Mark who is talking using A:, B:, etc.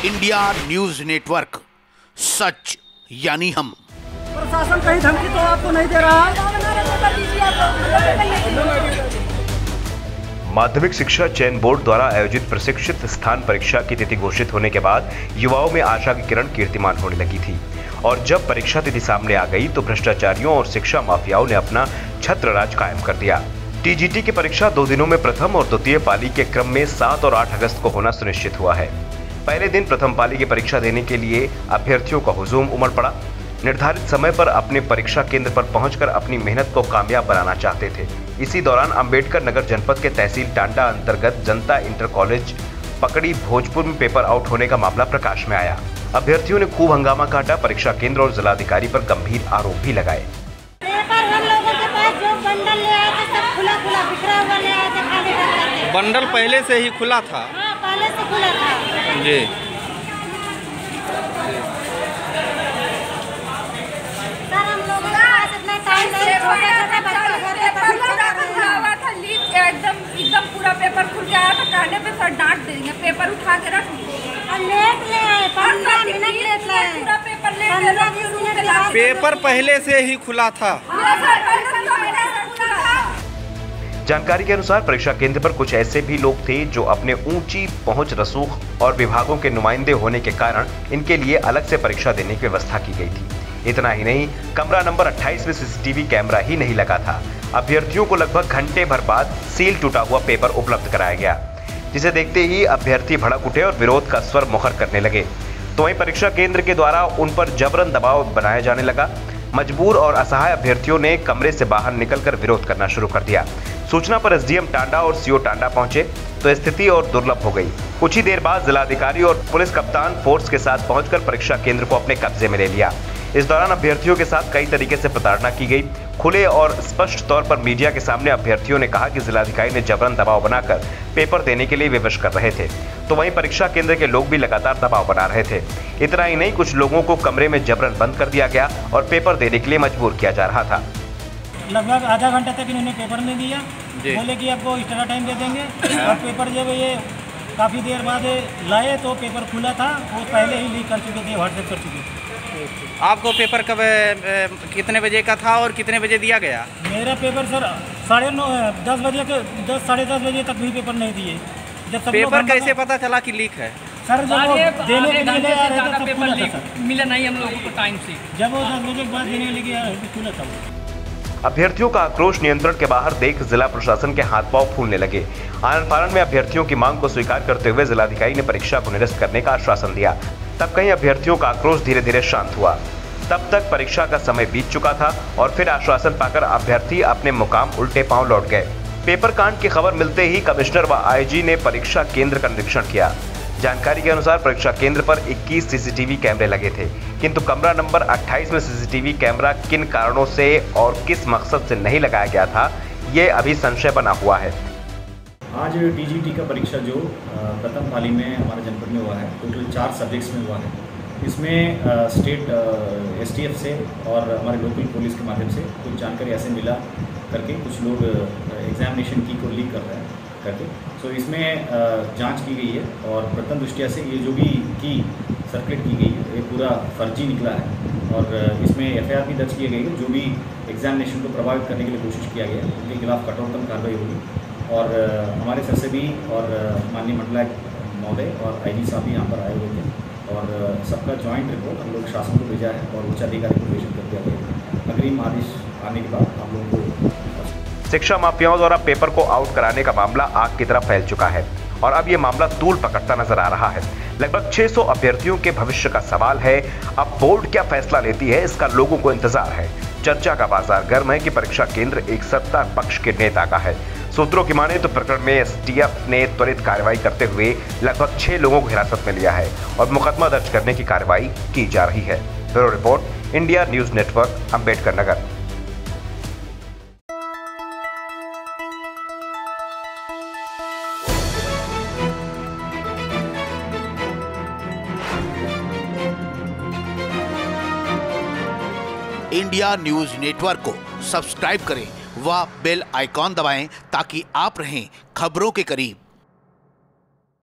A: India news network, सच यानी हम।
B: प्रशासन कहीं धमकी तो आपको नहीं दे रहा है?
C: माध्यमिक शिक्षा चयन बोर्ड द्वारा आयोजित प्रशिक्षित स्थान परीक्षा की तिथि घोषित होने के बाद युवाओं में आशा की किरण कीर्तिमान होने लगी थी और जब परीक्षा तिथि सामने आ गई तो भ्रष्टाचारियों और शिक्षा माफियाओं ने अपना छत्र राज कायम कर दिया। टीजीटी की परीक्षा 2 दिनों में प्रथम और द्वितीय पाली के क्रम में 7 और 8 अगस्त को होना सुनिश्चित हुआ है। पहले दिन प्रथम पाली की परीक्षा देने के लिए अभ्यर्थियों का हुजूम उमड़ पड़ा। निर्धारित समय पर अपने परीक्षा केंद्र पर पहुंचकर अपनी मेहनत को कामयाब बनाना चाहते थे। इसी दौरान अंबेडकर नगर जनपद के तहसील टांडा अंतर्गत जनता इंटर कॉलेज पकड़ी भोजपुर में पेपर आउट होने का मामला प्रकाश में आया। अभ्यर्थियों ने खूब हंगामा काटा, परीक्षा केंद्र और जिलाधिकारी पर गंभीर आरोप भी लगाए।
D: बंडल पहले से ही खुला था।
E: हाँ, पहले से खुला था
D: जी।
E: सर, हम लोगों के पास इतना टाइम नहीं, छोटे-छोटे
F: था, लीक एकदम पूरा पेपर खुल के आया था। कहने पे सर डांट देंगे, पेपर उठा के रख
E: और लेट ले आए, 15 मिनट लेट ले आए।
F: पूरा पेपर लेट ले आए।
D: पेपर पहले से ही खुला था।
C: जानकारी के अनुसार परीक्षा केंद्र पर कुछ ऐसे भी लोग थे जो अपने ऊंची पहुंच रसूख और विभागों के नुमाइंदे होने के कारण इनके लिए अलग से परीक्षा देने की व्यवस्था की गई थी। इतना ही नहीं, कमरा नंबर 28 में सीसीटीवी कैमरा ही नहीं लगा था। अभ्यर्थियों को लगभग घंटे भर बाद सील टूटा हुआ पेपर उपलब्ध कराया गया, जिसे देखते ही अभ्यर्थी भड़क उठे और विरोध का स्वर मुखर करने लगे। तो वहीं परीक्षा केंद्र के द्वारा उन पर जबरन दबाव बनाया जाने लगा। मजबूर और असहाय अभ्यर्थियों ने कमरे से बाहर निकलकर विरोध करना शुरू कर दिया। सूचना पर एसडीएम टांडा और सीओ टांडा पहुंचे तो स्थिति और दुर्लभ हो गई। कुछ ही देर बाद जिलाधिकारी और पुलिस कप्तान फोर्स के साथ पहुंचकर परीक्षा केंद्र को अपने कब्जे में ले लिया। इस दौरान अभ्यर्थियों के साथ कई तरीके से प्रताड़ना की गई। खुले और स्पष्ट तौर पर मीडिया के सामने अभ्यर्थियों ने कहा कि जिलाधिकारी ने जबरन दबाव बनाकर पेपर देने के लिए विवश कर रहे थे, तो वहीं परीक्षा केंद्र के लोग भी लगातार दबाव बना रहे थे। इतना ही नहीं, कुछ लोगों को कमरे में जबरन बंद कर दिया गया और पेपर देने के लिए मजबूर किया जा रहा था।
B: लगभग आधा घंटा तक इन्होंने पेपर नहीं दिया। बोले कि आपको एक्स्ट्रा टाइम दे देंगे और पेपर जब ये काफ़ी देर बाद लाए तो पेपर खुला था, वो पहले ही लीक कर चुके थे, व्हाट्सएप कर चुके थे।
D: आपको पेपर कब कितने बजे का था और कितने बजे दिया गया?
B: मेरा पेपर सर 9:30 10 बजे के 10 साढ़े 10 बजे तक भी पेपर नहीं दिए। जब सब
D: पेपर कैसे पता चला कि लीक है?
B: सर जब वो देने के लिए आ रहे थे पेपर लीक
G: मिला नहीं हम लोगों को टाइम से।
B: जब वो 10 बजे के बाद देने के लिए खुला था।
C: अभ्यर्थियों का आक्रोश नियंत्रण के बाहर देख जिला प्रशासन के हाथ पांव फूलने लगे। आनन फानन में अभ्यर्थियों की मांग को स्वीकार करते हुए जिलाधिकारी ने परीक्षा को निरस्त करने का आश्वासन दिया। तब कहीं अभ्यर्थियों का आक्रोश धीरे धीरे शांत हुआ। तब तक परीक्षा का समय बीत चुका था और फिर आश्वासन पाकर अभ्यर्थी अपने मुकाम उल्टे पांव लौट गए। पेपर कांड की खबर मिलते ही कमिश्नर व आईजी ने परीक्षा केंद्र का निरीक्षण किया। जानकारी के अनुसार परीक्षा केंद्र पर 21 सीसीटीवी कैमरे लगे थे, किंतु कमरा नंबर 28 में सीसीटीवी कैमरा किन कारणों से और किस मकसद से नहीं लगाया गया था, ये अभी संशय बना हुआ है।
H: आज टीजीटी का परीक्षा जो प्रथम पाली में हमारे जनपद में हुआ है, टोटल 4 सब्जेक्ट्स में हुआ है। इसमें स्टेट एसटीएफ से और हमारे लोकल पुलिस के माध्यम से कुछ जानकारी ऐसे मिला करके कुछ लोग एग्जामिनेशन की को लीक कर रहे हैं करके। सो इसमें जांच की गई है और प्रथम दृष्टिया से ये जो भी की सर्कुलेट की गई है ये पूरा फर्जी निकला है और इसमें एफआईआर भी दर्ज की गई है। जो भी एग्जामिनेशन को प्रभावित करने के लिए कोशिश किया गया उनके खिलाफ कठोरतम कार्रवाई होगी और हमारे सर से भी और माननीय मंडलायुक्त महोदय और आईजी साहब भी यहाँ पर आए हुए थे और सबका जॉइंट रिपोर्ट हम लोग शासन को भेजा है और उच्च अधिकारी को प्रेषित कर दिया गया। अग्रिम आदेश आने के बाद हम लोगों को
C: शिक्षा माफियाओं द्वारा पेपर को आउट कराने का मामला आग की तरह फैल चुका है और अब ये मामला तूल पकड़ता नजर आ रहा है। लगभग 600 अभ्यर्थियों के भविष्य का सवाल है। अब बोर्ड क्या फैसला लेती है, इसका लोगों को इंतजार है। चर्चा का बाजार गर्म है कि परीक्षा केंद्र एक सत्ता पक्ष के नेता का है। सूत्रों की माने तो प्रकरण में एसटीएफ ने त्वरित कार्रवाई करते हुए लगभग 6 लोगों को हिरासत में लिया है और मुकदमा दर्ज करने की कार्रवाई की जा रही है। Bureau report, India news network, Ambedkar Nagar.
A: India news network को सब्सक्राइब करें व बेल आइकॉन दबाएं ताकि आप रहें खबरों के करीब।